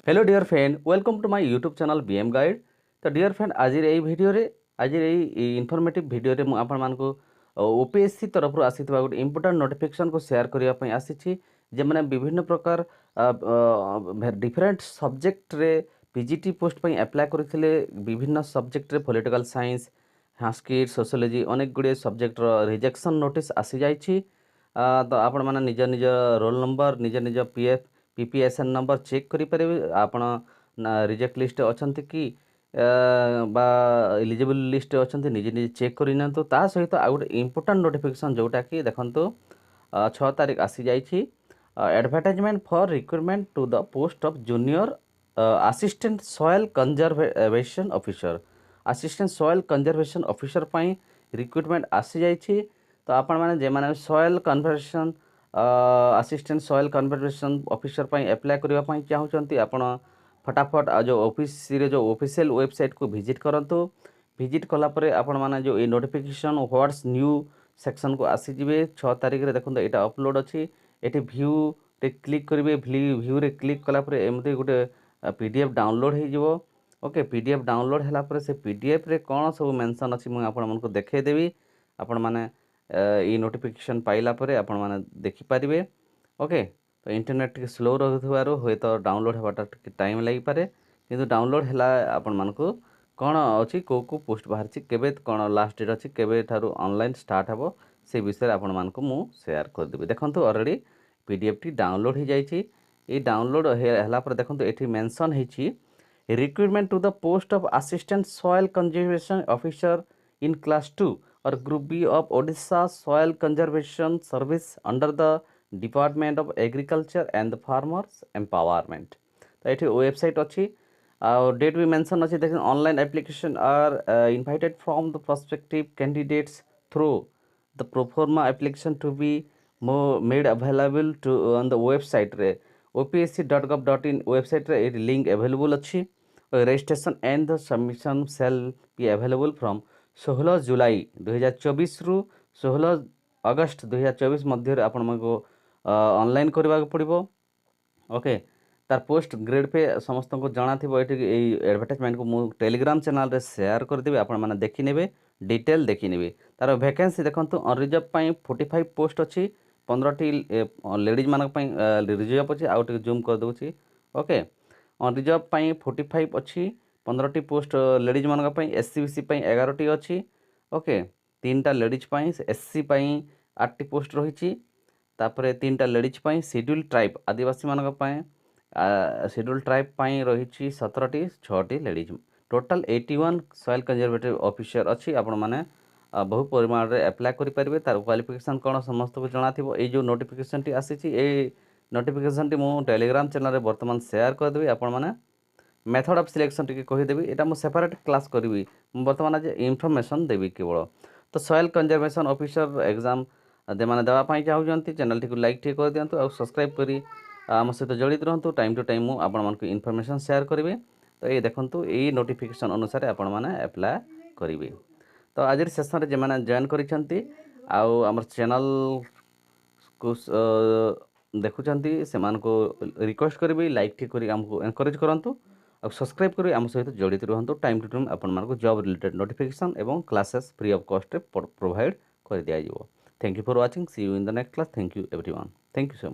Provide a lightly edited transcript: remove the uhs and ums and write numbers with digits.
Hello dear friend, welcome to my YouTube channel BM guide. तो dear friend, आज video आज informative video में आपण मानक ओपीएससी तरफ आसीथिबा गोटे इंपोर्टेंट नोटिफिकेशन को शेयर करने पई आसीछि जे माने विभिन्न प्रकार डिफरेंट सब्जेक्ट रे पीजीटी पोस्ट पई अप्लाई करथिले। विभिन्न सब्जेक्ट रे पॉलिटिकल साइंस, संस्कृत, सोशियोलॉजी अनेक गुड़े सब्जेक्ट रिजेक्शन नोटिस आसी जाइछि। तो आपण माने निज निज रोल नंबर, निज निज पीएफ पीपीएसएन नंबर चेक करेंगे आपण रिजेक्ट लिस्ट अच्छा कि बा एलिजिबल लिस्ट अच्छा निजे निजे चेक करना। ता सहित आ गए इंपोर्टाट नोटिफिकेशन जोटा कि देखो 6 तारीख आसी जाइए। Advertisement for recruitment to the post of junior assistant soil conservation officer. Assistant soil conservation officer पाई रिक्रुटमेंट आसी जाइए। तो आपण मैंने जे मैंने soil conservation assistant soil conservation officer पाई अप्लाई करने चाहूँगी आपण फटाफट जो ऑफिस रे जो ऑफिशियल वेबसाइट को विजिट करूँ। विजिट कलापर आपण मैंने जो ये नोटिफिकेशन व्हाट्स न्यू सेक्शन को आसीजे 6 तारीख में देखो यहाँ अपलोड अच्छी। ये भ्यू रे क्लिक करेंगे। भ्यू रे क्लिक कलापर एमती गोटे पीडीएफ डाउनलोड हो। ओके, पीडीएफ डाउनलोड है से पीडीएफ रे कौन सब मेंशन अच्छी मुझे आपको देखदेवी। आपण मैंने ये नोटिफिकेशन पाइला परे आपण मैंने देखिपारे। ओके, तो इंटरनेट टी स्लो रही हुए तो डाउनलोड होगा टाइम लगी पारे, किंतु डाउनलोड है आपण मानक कौन अच्छी कौ पोस्ट बाहर केबे कौन लास्ट डेट अच्छी केबे ठारू ऑनलाइन स्टार्ट हे से विषय आपण मानक मु शेयर करदेवी। देखंतु ऑलरेडी पीडीएफ टी डाउनलोड हो जाइए। ये डाउनलोड है देखो ये मेंशन होती recruitment to the post of assistant soil conservation officer in class 2 or group B of Odisha Soil Conservation Service under the Department of Agriculture and the Farmers Empowerment। तो ये website अच्छी date भी mention अच्छी। देखें online application are invited from the prospective candidates through the proforma application to be made available to on the website रे opsc.gov.in website रे link available अच्छी। Registration and the submission shall be available from 16 July 2024 रु 16 अगस्त 2024 मध्य आपण को online करने पड़ो। Okay, तार post grade pay समस्त को जाना थी। ये एडवर्टाइजमेंट को मुझे टेलीग्राम चैनल रे शेयर करदेवी, आपण मैंने देखने डिटेल देखने। तार वैकेंसी देखो अनरिजर्व 45 पोस्ट अच्छी। 15टी लेडीज मानक रिजर्व अच्छी। आउ जूम कर दूसरी। ओके, अनरिजर्व 45 अच्छी। 15टी पोस्ट लेडीज मानक एससी बीसी 11टी अच्छी। ओके, 3टा लेडीज एससी 8टी पोस्ट रही। तापर 3टा लेडीज शेड्यूल ट्राइब आदिवासी मानक शेड्यूल ट्राइब रही 17टी 6टी ladies. Total 81 soil conservative officer अच्छी। आपण मैंने बहु परिमाण में अप्लाई करेंगे। तार क्वालिफिकेशन कौन समस्त को जाना थी। ये जो नोटिफिकेशन टी आसी नोटिफिकेशन टी मुझे टेलीग्राम चैनल में बर्तमान शेयर करदेवी। आपण मैंने मेथड ऑफ सिलेक्शन टी कहीदेवी। यहाँ मुझे सेपरेट क्लास करी बर्तमान आज इनफॉरमेशन देवी केवल। तो सॉइल कंजर्वेशन ऑफिसर एग्जाम मैंने देवाई चाहूँगी चैनल टी लाइक टे कर दिंतु और सब्सक्राइब करी आम सहित जड़ित रहतु। टाइम टू टाइम मुझे आपको इनफॉरमेशन शेयर करी। तो ये देखो ये नोटिफिकेशन अनुसार आपण मैंने अप्लाई करेंगे। तो आज सेशन जो मैंने जॉइन करिसेंती आम चैनल को देखुंत से रिक्वेस्ट करी लाइक टी कर आमको एनकरेज करूँ और सब्सक्राइब करी आम सहित जड़ित रुहतु। टाइम टू टाइम आपको जॉब रिलेटेड नोटिफिकेशन एवं classes free of cost provide कर दिया। Thank you for watching. See you in the next class. Thank you everyone. Thank you so much.